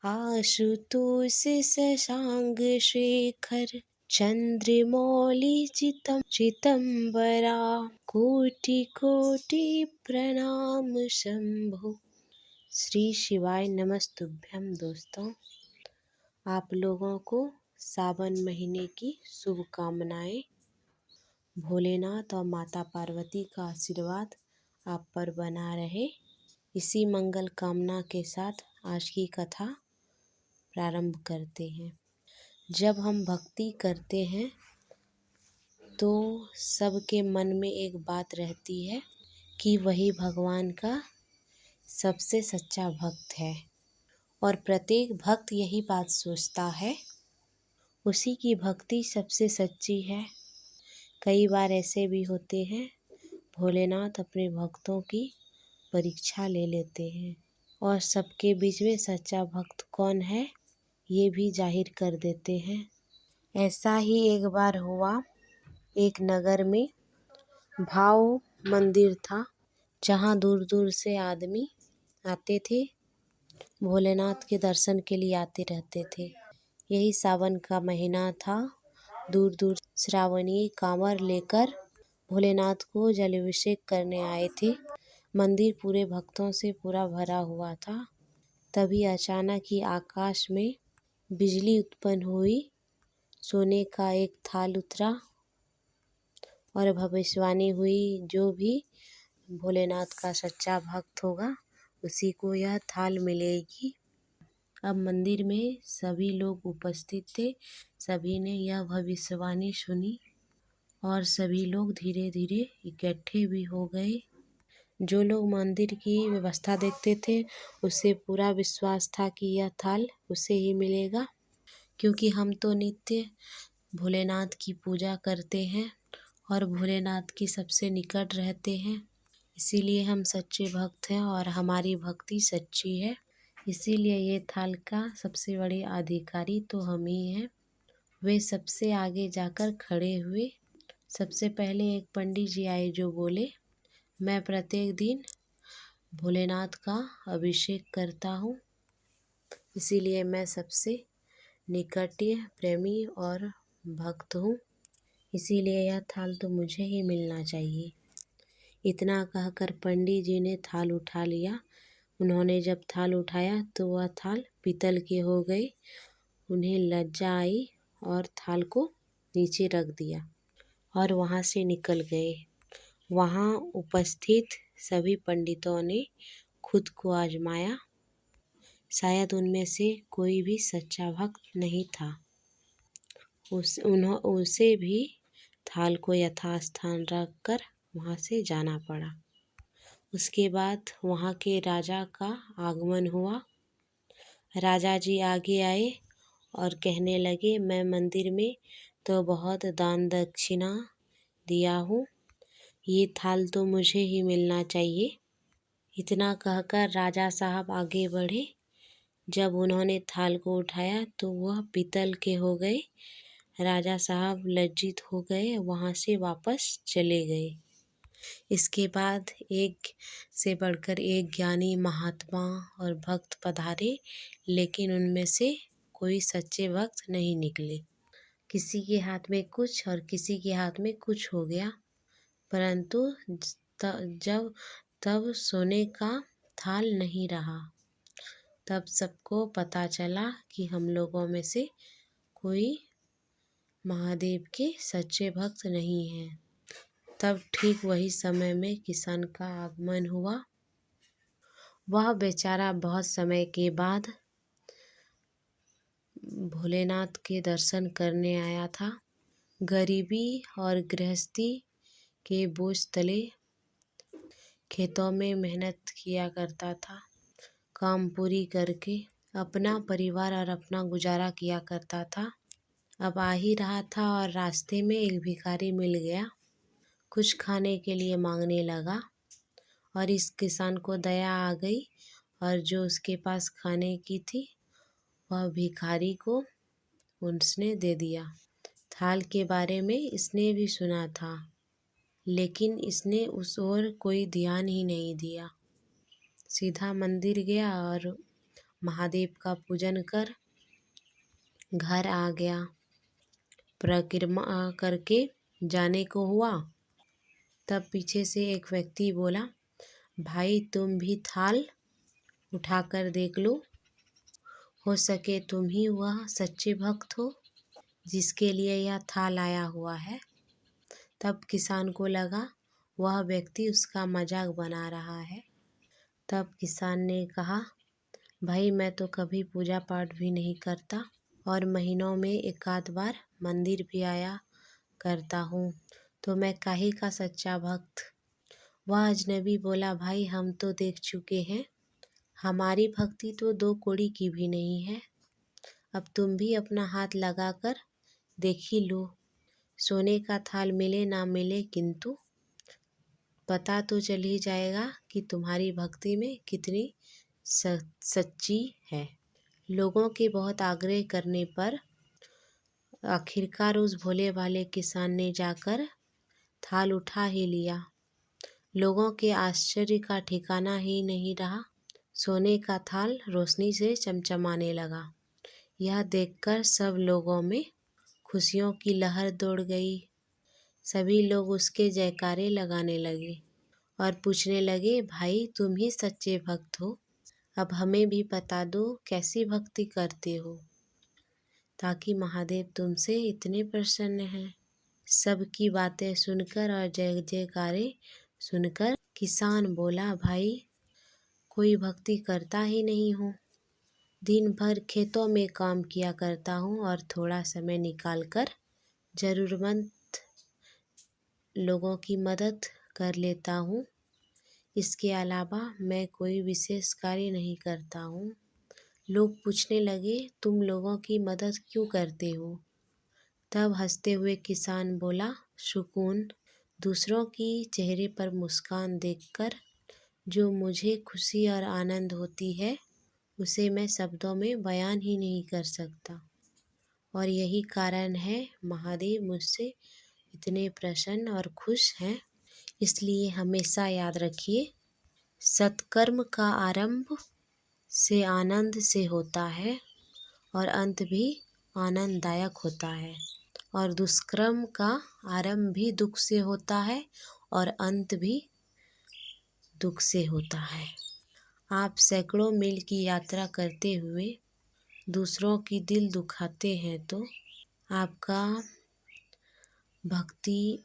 आशुतोष शशांक शेखर चंद्रमौली चितंबरा कोटि कोटि प्रणाम शंभो। श्री शिवाय नमस्तुभ्यम। दोस्तों, आप लोगों को सावन महीने की शुभकामनाएं। भोलेनाथ और माता पार्वती का आशीर्वाद आप पर बना रहे, इसी मंगल कामना के साथ आज की कथा प्रारंभ करते हैं। जब हम भक्ति करते हैं तो सबके मन में एक बात रहती है कि वही भगवान का सबसे सच्चा भक्त है, और प्रत्येक भक्त यही बात सोचता है, उसी की भक्ति सबसे सच्ची है। कई बार ऐसे भी होते हैं, भोलेनाथ अपने भक्तों की परीक्षा ले लेते हैं और सबके बीच में सच्चा भक्त कौन है ये भी जाहिर कर देते हैं। ऐसा ही एक बार हुआ। एक नगर में भाव मंदिर था, जहाँ दूर दूर से आदमी आते थे, भोलेनाथ के दर्शन के लिए आते रहते थे। यही सावन का महीना था। दूर दूर श्रावणी कांवर लेकर भोलेनाथ को जलाभिषेक करने आए थे। मंदिर पूरे भक्तों से पूरा भरा हुआ था। तभी अचानक ही आकाश में बिजली उत्पन्न हुई, सोने का एक थाल उतरा और भविष्यवाणी हुई, जो भी भोलेनाथ का सच्चा भक्त होगा उसी को यह थाल मिलेगी। अब मंदिर में सभी लोग उपस्थित थे, सभी ने यह भविष्यवाणी सुनी और सभी लोग धीरे धीरे इकट्ठे भी हो गए। जो लोग मंदिर की व्यवस्था देखते थे उसे पूरा विश्वास था कि यह थाल उसे ही मिलेगा, क्योंकि हम तो नित्य भोलेनाथ की पूजा करते हैं और भोलेनाथ की सबसे निकट रहते हैं। इसीलिए हम सच्चे भक्त हैं और हमारी भक्ति सच्ची है। इसीलिए ये थाल का सबसे बड़े अधिकारी तो हम ही हैं। वे सबसे आगे जाकर खड़े हुए। सबसे पहले एक पंडित जी आए जो बोले, मैं प्रत्येक दिन भोलेनाथ का अभिषेक करता हूँ, इसीलिए मैं सबसे निकट प्रेमी और भक्त हूँ, इसीलिए यह थाल तो मुझे ही मिलना चाहिए। इतना कहकर पंडित जी ने थाल उठा लिया। उन्होंने जब थाल उठाया तो वह थाल पीतल के हो गए। उन्हें लज्जा आई और थाल को नीचे रख दिया और वहाँ से निकल गए। वहाँ उपस्थित सभी पंडितों ने खुद को आजमाया, शायद उनमें से कोई भी सच्चा भक्त नहीं था। उसे भी थाल को यथास्थान रखकर वहाँ से जाना पड़ा। उसके बाद वहाँ के राजा का आगमन हुआ। राजा जी आगे आए और कहने लगे, मैं मंदिर में तो बहुत दान दक्षिणा दिया हूँ, ये थाल तो मुझे ही मिलना चाहिए। इतना कहकर राजा साहब आगे बढ़े। जब उन्होंने थाल को उठाया तो वह पीतल के हो गए। राजा साहब लज्जित हो गए, वहाँ से वापस चले गए। इसके बाद एक से बढ़कर एक ज्ञानी महात्मा और भक्त पधारे, लेकिन उनमें से कोई सच्चे भक्त नहीं निकले। किसी के हाथ में कुछ और किसी के हाथ में कुछ हो गया, परंतु तब सोने का थाल नहीं रहा। तब सबको पता चला कि हम लोगों में से कोई महादेव के सच्चे भक्त नहीं हैं। तब ठीक वही समय में किसान का आगमन हुआ। वह बेचारा बहुत समय के बाद भोलेनाथ के दर्शन करने आया था। गरीबी और गृहस्थी के बोझ तले खेतों में मेहनत किया करता था। काम पूरी करके अपना परिवार और अपना गुजारा किया करता था। अब आ ही रहा था और रास्ते में एक भिखारी मिल गया। कुछ खाने के लिए मांगने लगा और इस किसान को दया आ गई और जो उसके पास खाने की थी वह भिखारी को उसने दे दिया। थाल के बारे में इसने भी सुना था, लेकिन इसने उस ओर कोई ध्यान ही नहीं दिया। सीधा मंदिर गया और महादेव का पूजन कर घर आ गया। परिक्रमा करके जाने को हुआ, तब पीछे से एक व्यक्ति बोला, भाई तुम भी थाल उठाकर देख लो, हो सके तुम ही वह सच्चे भक्त हो जिसके लिए यह थाल आया हुआ है। तब किसान को लगा वह व्यक्ति उसका मजाक बना रहा है। तब किसान ने कहा, भाई मैं तो कभी पूजा पाठ भी नहीं करता और महीनों में एक आध बार मंदिर भी आया करता हूँ, तो मैं काहे का सच्चा भक्त। वह अजनबी बोला, भाई हम तो देख चुके हैं, हमारी भक्ति तो 2 कौड़ी की भी नहीं है। अब तुम भी अपना हाथ लगाकर देख ही लो, सोने का थाल मिले ना मिले, किंतु पता तो चल ही जाएगा कि तुम्हारी भक्ति में कितनी सच्ची है। लोगों के बहुत आग्रह करने पर आखिरकार उस भोले भाले किसान ने जाकर थाल उठा ही लिया। लोगों के आश्चर्य का ठिकाना ही नहीं रहा। सोने का थाल रोशनी से चमचमाने लगा। यह देखकर सब लोगों में खुशियों की लहर दौड़ गई। सभी लोग उसके जयकारे लगाने लगे और पूछने लगे, भाई तुम ही सच्चे भक्त हो, अब हमें भी बता दो कैसी भक्ति करते हो, ताकि महादेव तुमसे इतने प्रसन्न हैं। सबकी बातें सुनकर और जय जयकारे सुनकर किसान बोला, भाई कोई भक्ति करता ही नहीं हूँ, दिन भर खेतों में काम किया करता हूँ और थोड़ा समय निकालकर ज़रूरतमंद लोगों की मदद कर लेता हूँ। इसके अलावा मैं कोई विशेष कार्य नहीं करता हूँ। लोग पूछने लगे, तुम लोगों की मदद क्यों करते हो? तब हंसते हुए किसान बोला, सुकून, दूसरों की चेहरे पर मुस्कान देखकर जो मुझे खुशी और आनंद होती है, उसे मैं शब्दों में बयान ही नहीं कर सकता। और यही कारण है महादेव मुझसे इतने प्रसन्न और खुश हैं। इसलिए हमेशा याद रखिए, सत्कर्म का आरंभ से आनंद से होता है और अंत भी आनंददायक होता है, और दुष्कर्म का आरंभ भी दुख से होता है और अंत भी दुख से होता है। आप सैकड़ों मील की यात्रा करते हुए दूसरों की दिल दुखाते हैं तो आपका भक्ति